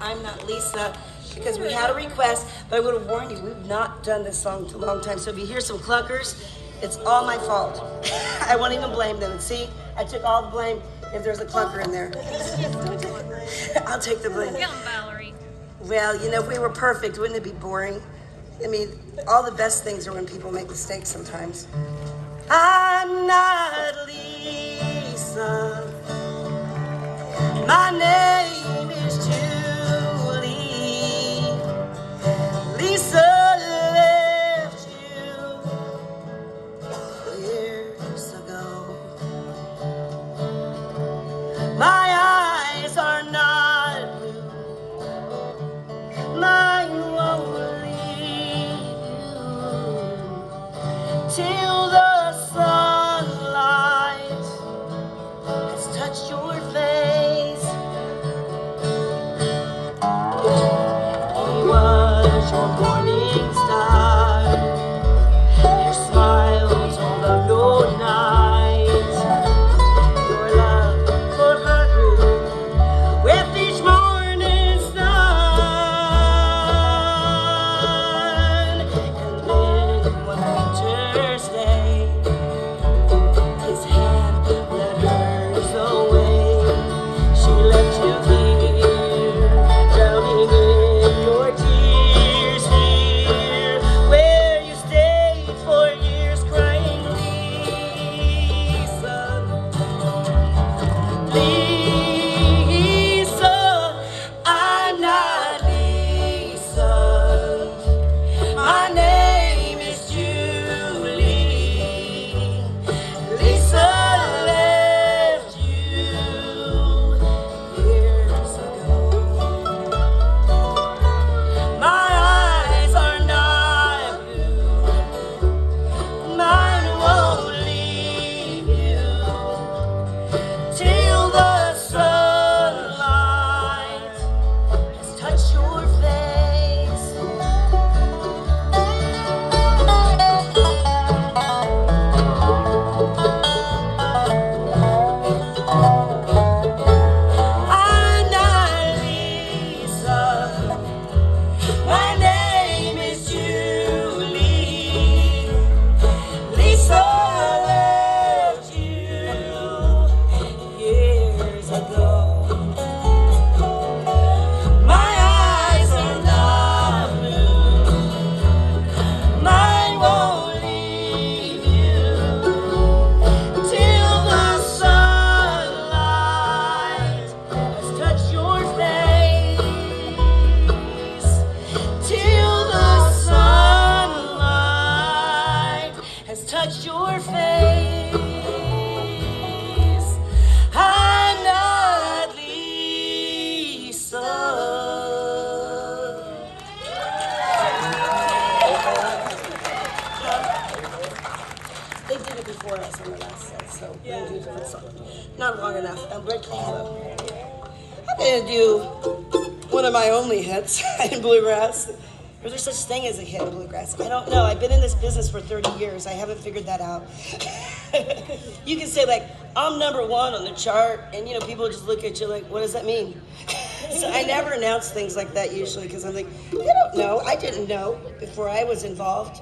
I'm Not Lisa, because we had a request, but I would have warned you, we've not done this song in a long time. So if you hear some cluckers, it's all my fault. I won't even blame them. And see, I took all the blame if there's a clunker in there. I'll take the blame. Get 'em, Valerie. Well, you know, if we were perfect, wouldn't it be boring? I mean, all the best things are when people make mistakes sometimes. I'm not Lisa. My name is Julie. Lisa left you years ago. My eyes are not blue. Mine won't leave you till the sunlight has touched your face. He was your morning star. Your smile told of your night. Your love for her grew with each morning sun. And then one winter's day, his hand led hers away. She left you here, drowning in your tears here, where you stayed for years crying, Lisa, Lisa, I'm not Lisa. My name is Julie. Lisa left you years ago. My eyes are not blue. Mine won't leave you till the sunlight has touched your face. I'm not Lisa. My name is Julie. Lisa left you years ago. My eyes are not blue. Mine won't leave you till the sunlight has touched your face. Till the sunlight has touched your face. I'm not Lisa. They did it before us on the last set, so we're gonna do a different song. Not long enough. I'm Red Caleb. I'm gonna do one of my only hits in Bluegrass. Is there such thing as a hit in Bluegrass? I don't know. I've been in this business for 30 years. I haven't figured that out. You can say, like, I'm number one on the chart, and, you know, people just look at you like, what does that mean? So I never announce things like that usually, because I'm like, you don't know. I didn't know before I was involved.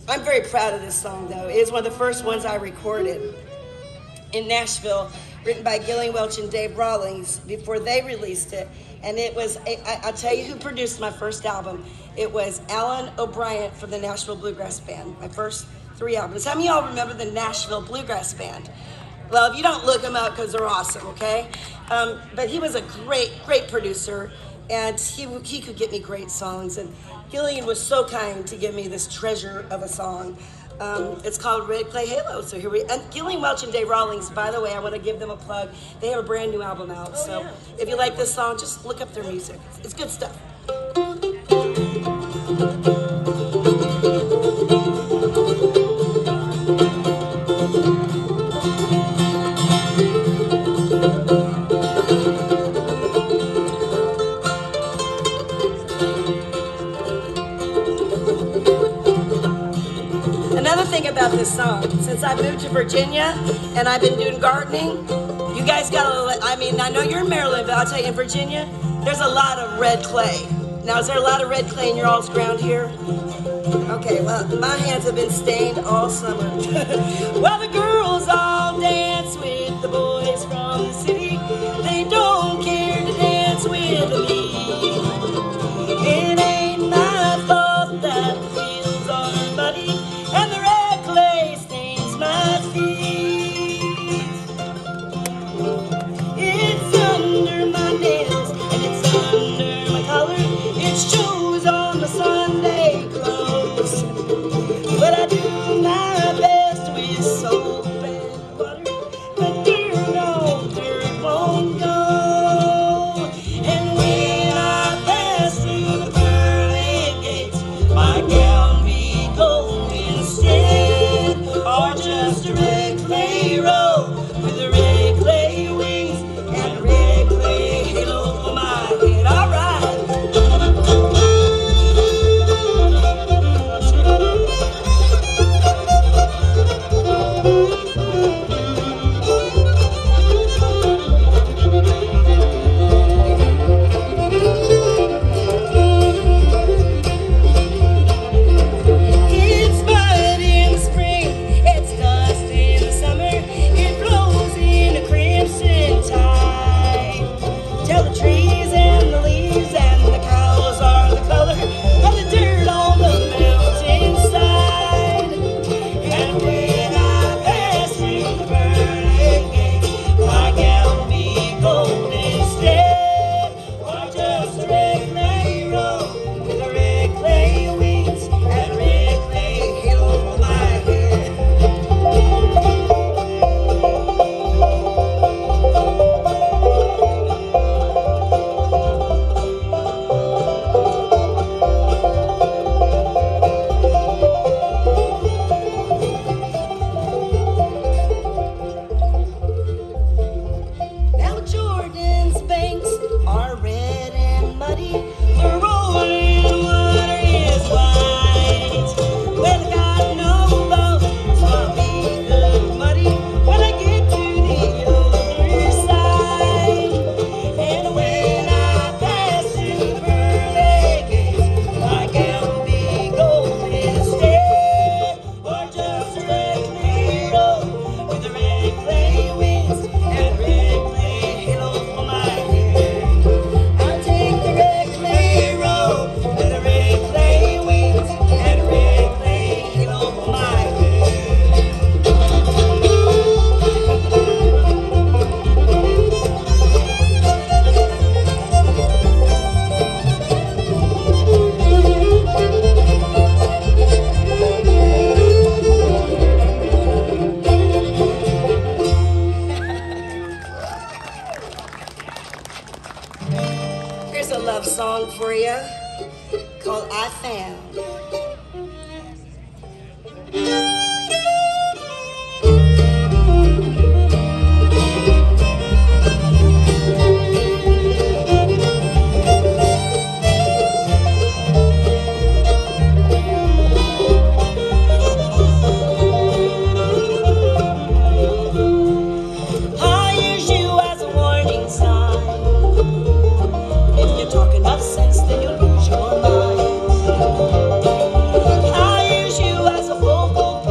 I'm very proud of this song, though. It is one of the first ones I recorded in Nashville, written by Gillian Welch and Dave Rawlings before they released it. And it was, I'll tell you who produced my first album. It was Alan O'Brien from the Nashville Bluegrass Band, my first 3 albums. How many of y'all remember the Nashville Bluegrass Band? Well, if you don't, look them up because they're awesome, okay? But he was a great, great producer, and he could get me great songs. And Gillian was so kind to give me this treasure of a song. It's called Red Clay Halo. So here and Gillian Welch and Dave Rawlings, by the way, I want to give them a plug. They have a brand new album out. So if you like this song, just look up their music. It's good stuff. Another thing about this song, since I moved to Virginia and I've been doing gardening, you guys gotta, I mean, I know you're in Maryland, but I'll tell you, in Virginia, There's a lot of red clay. Now, is there a lot of red clay in your all's ground here? Okay, well, my hands have been stained all summer. Well, the girls all dance with the boys from the city. They don't care to dance with me. It ain't my fault that the fields are muddy and the red clay stains my feet. It's under my nails and it's under my collar. It shows on my Sunday clothes. But I do my best with soap and water. But dear, no, dirt won't go. And when I pass through the pearly gates, my gown be gold instead, or just a red clay robe with a red clay wings and a red clay halo for my head. All right. It's mud in the spring, it's dust in the summer, it blows in a crimson tide. Tell the trees and the leaves and the cows are the color of the dirt on the mountainside. And when I pass through the burning gates, my gown be gold instead, or just a red clay robe with a red clay wings and a red clay halo for my head. Now Jordan's banks are red and muddy, the rolling water is white. Well, I got no bones, I'll be good muddy when I get to the other side. And when I pass through the pearly gates, my gown be gold instead, or just a red clay robe with a red clay wings and a red clay halo for my head. I'll take the red clay robe with a red clay wings and a red clay halo for my head. Here's a love song for you called I Found. I use you as a warning sign. If you talk enough sense, then you'll lose your mind. I use you as a focal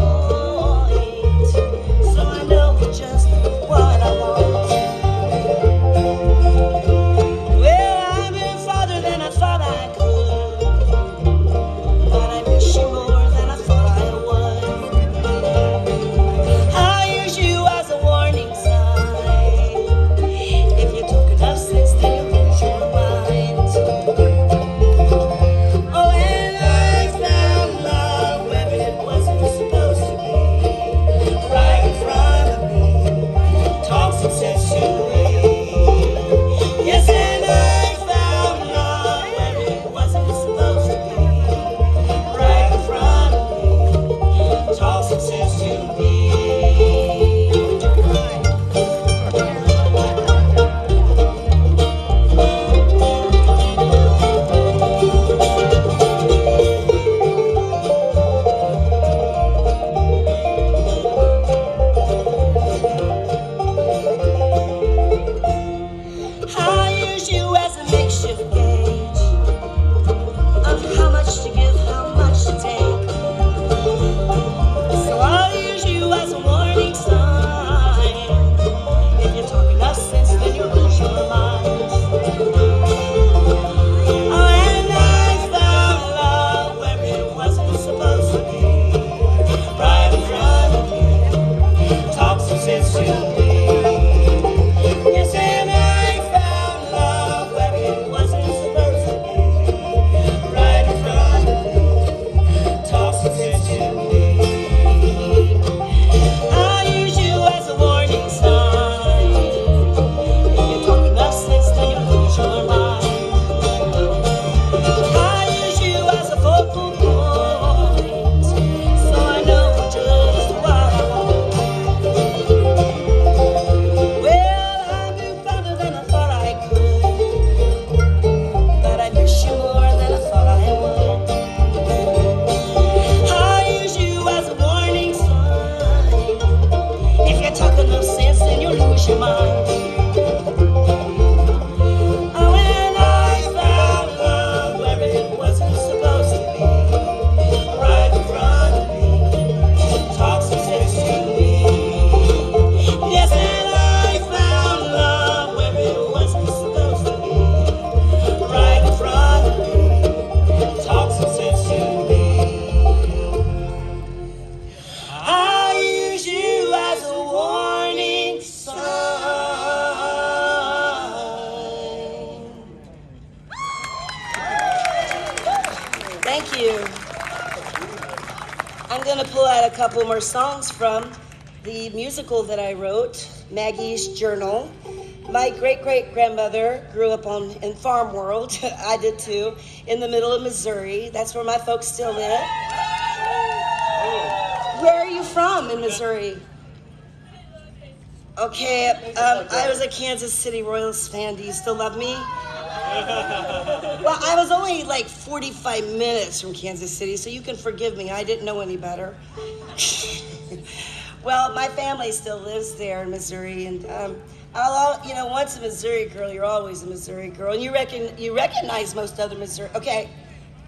Thank you. I'm going to pull out a couple more songs from the musical that I wrote, Maggie's Journal. My great-great-grandmother grew up in farm world. I did too, in the middle of Missouri. That's where my folks still live. Where are you from in Missouri? Okay, I was a Kansas City Royals fan. Do you still love me? Well, I was only like 45 minutes from Kansas City, so you can forgive me. I didn't know any better. Well, my family still lives there in Missouri, and once a Missouri girl, you're always a Missouri girl, and you recognize most other Missouri. Okay,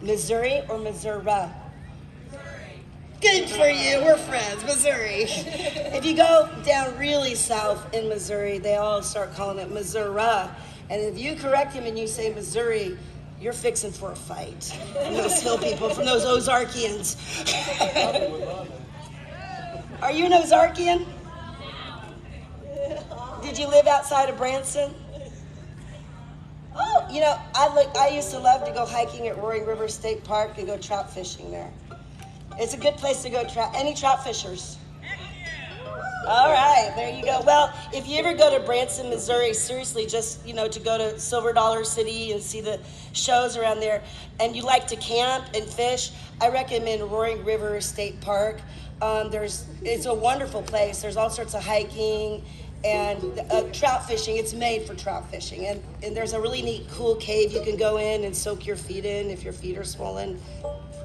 Missouri or Missouri? Good for you. We're friends, Missouri. If you go down really south in Missouri, they all start calling it Missouri. And if you correct him and you say Missouri, you're fixing for a fight from those hill people, from those Ozarkians. Are you an Ozarkian? Did you live outside of Branson? Oh, I used to love to go hiking at Roaring River State Park and go trout fishing there. It's a good place to go trout. Any trout fishers? All right, there you go. Well, if you ever go to Branson, Missouri, seriously, just, to go to Silver Dollar City and see the shows around there, and you like to camp and fish, I recommend Roaring River State Park. It's a wonderful place. There's all sorts of hiking and trout fishing. It's made for trout fishing. And there's a really neat, cool cave you can go in and soak your feet in if your feet are swollen.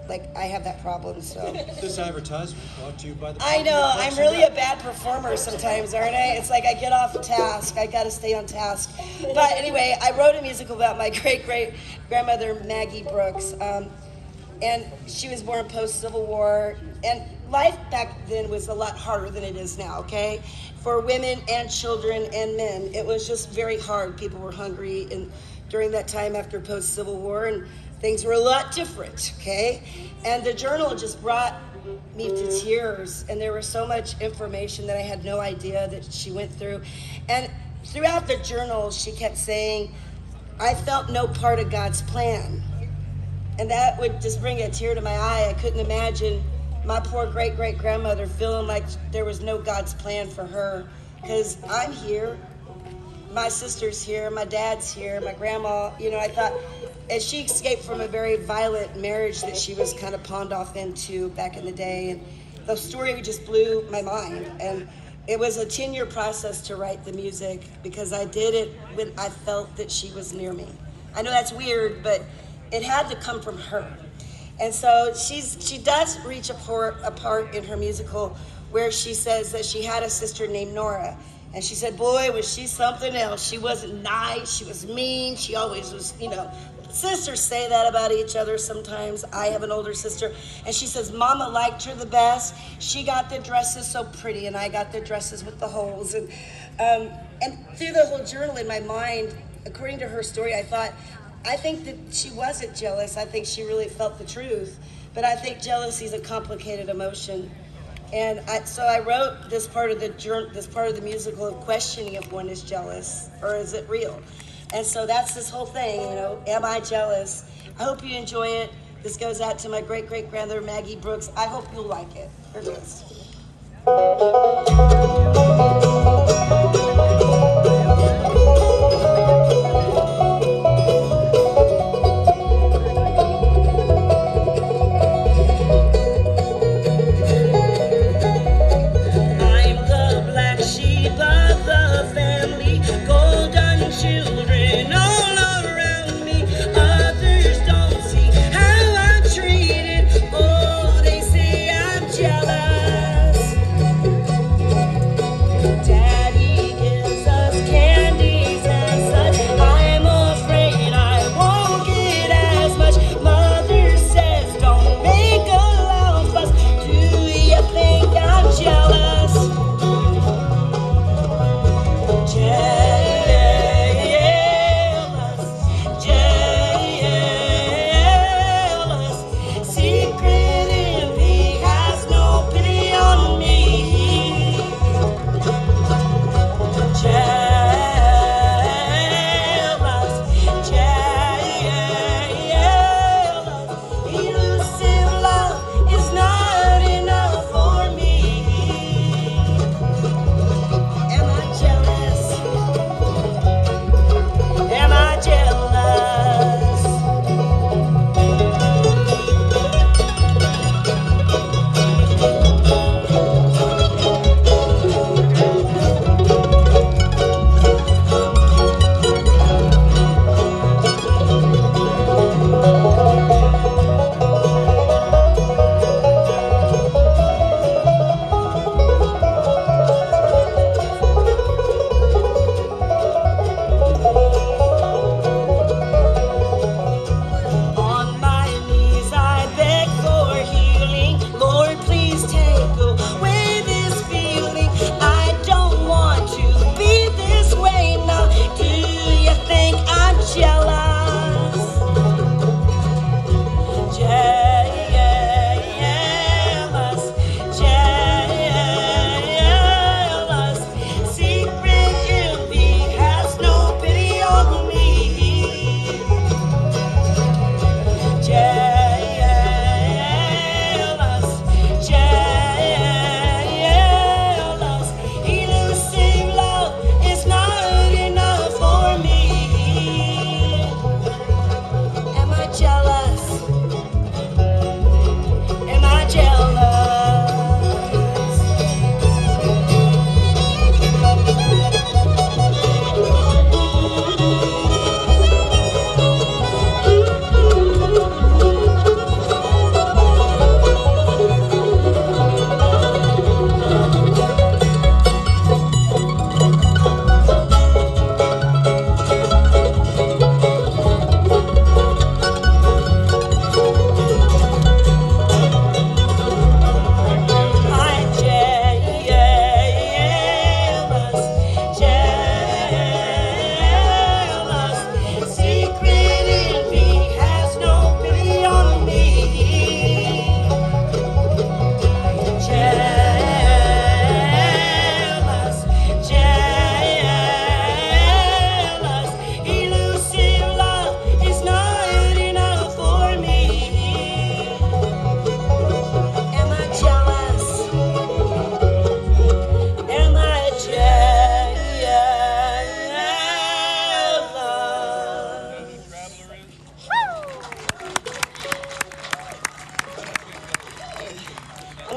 Like, I have that problem, so. This advertisement brought to you by the... I know, I'm really a bad performer sometimes, aren't I? It's like I get off task. I gotta stay on task. But anyway, I wrote a musical about my great-great-grandmother, Maggie Brooks. And she was born post-Civil War. And life back then was a lot harder than it is now, okay? For women and children and men. It was just very hard. People were hungry during that time after post-Civil War. And things were a lot different, okay? And the journal just brought me to tears, and there was so much information that I had no idea that she went through. And throughout the journal, she kept saying, I felt no part of God's plan. And that would just bring a tear to my eye. I couldn't imagine my poor great-great-grandmother feeling like there was no God's plan for her, because I'm here, my sister's here, my dad's here, my grandma, I thought, and she escaped from a very violent marriage that she was kind of pawned off into back in the day. And the story just blew my mind. And it was a 10-year process to write the music because I did it when I felt that she was near me. I know that's weird, but it had to come from her. And so she does reach a part in her musical where she says that she had a sister named Nora. And she said, boy, was she something else. She wasn't nice. She was mean. She always was, sisters say that about each other sometimes. I have an older sister. And she says, Mama liked her the best. She got the dresses so pretty, and I got the dresses with the holes. And through the whole journal in my mind, according to her story, I think that she wasn't jealous. I think she really felt the truth. But I think jealousy is a complicated emotion. And so I wrote this part of the musical of questioning if one is jealous or is it real. And so that's this whole thing, am I jealous? I hope you enjoy it. This goes out to my great-great-grandmother, Maggie Brooks. I hope you'll like it. Here it is.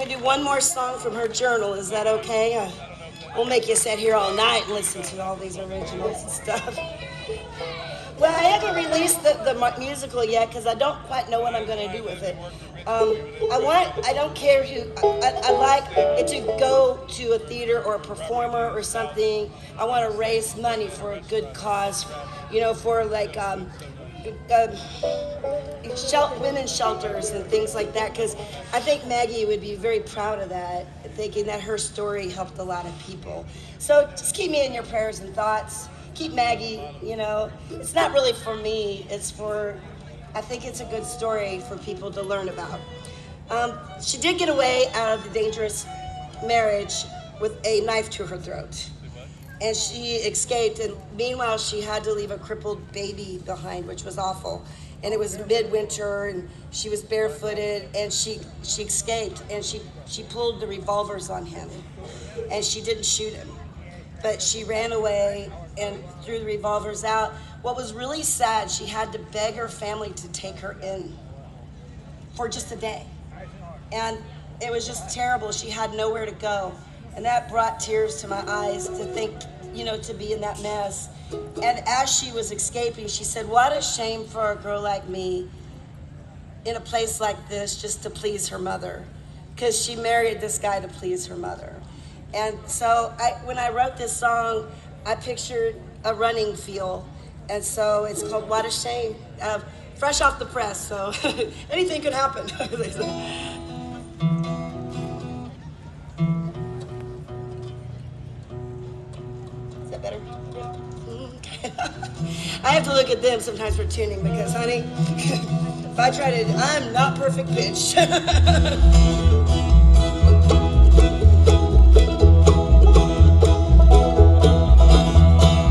do one more song from her journal. Is that okay? We'll make you sit here all night and listen to all these originals and stuff. Well, I haven't released the musical yet because I don't quite know what I'm going to do with it. I don't care who, I like it to go to a theater or a performer or something. I want to raise money for a good cause, you know, for like women's shelters and things like that, because I think Maggie would be very proud of that, thinking that her story helped a lot of people. So just keep me in your prayers and thoughts. Keep Maggie, you know. It's not really for me, it's for, I think it's a good story for people to learn about. She did get away out of the dangerous marriage with a knife to her throat. And she escaped, and meanwhile she had to leave a crippled baby behind, which was awful. And it was midwinter, and she was barefooted, and she escaped, and she pulled the revolvers on him, and she didn't shoot him, but she ran away and threw the revolvers out. What was really sad, she had to beg her family to take her in for just a day, and it was just terrible. She had nowhere to go. And that brought tears to my eyes to think, you know, to be in that mess. And as she was escaping, she said, what a shame for a girl like me in a place like this just to please her mother. Because she married this guy to please her mother. And so when I wrote this song, I pictured a running field. And so it's called What a Shame. Fresh off the press, so anything could happen. Better? I have to look at them sometimes for tuning because, honey, if I try to, I'm not perfect pitch.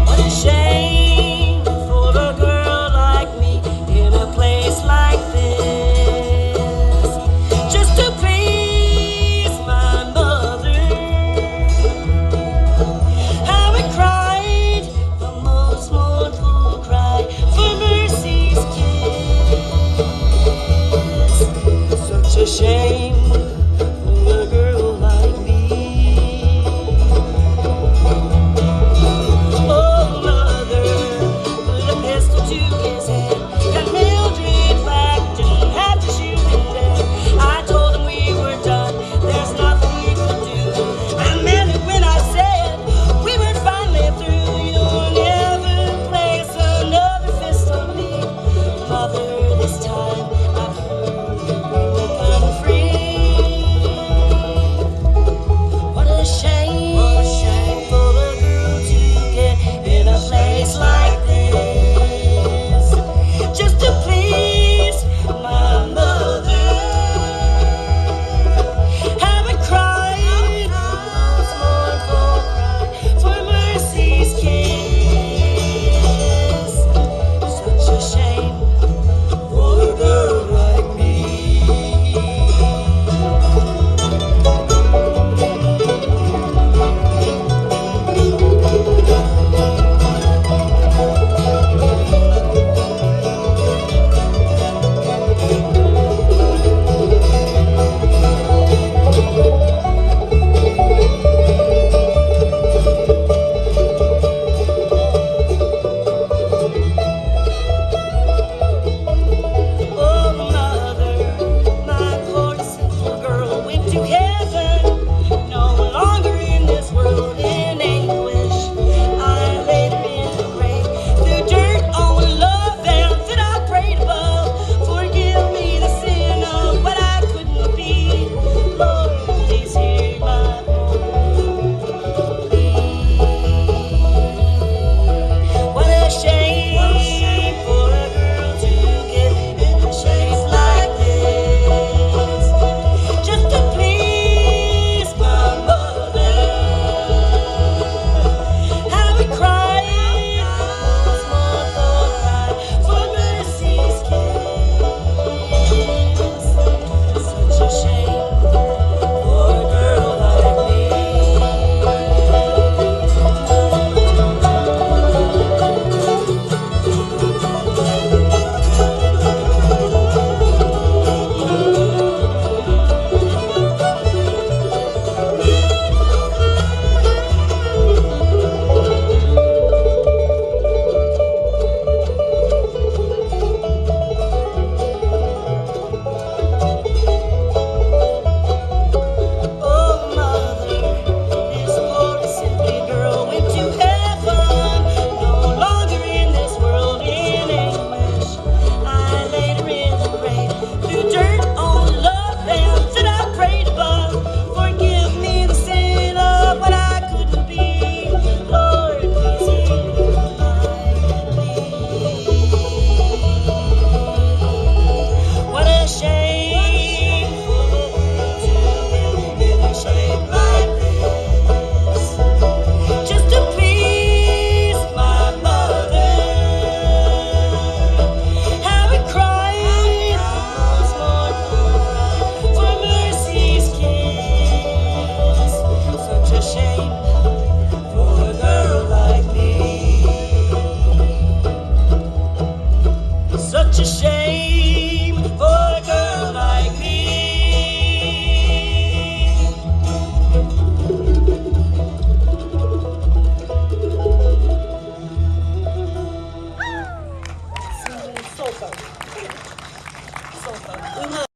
What a shame for a girl like me in a place like this, just to please my mother. How it cried, the most mournful cry for mercy's kiss. Such a shame for a girl like me. Oh, mother, put a pistol to his head, and Mildred backed and had to shoot him dead. I told him we were done, there's nothing we could do. I meant it when I said we were finally through. You'll never place another fist on me, mother. This time I've heard we were kind of free. fun. So fun. We love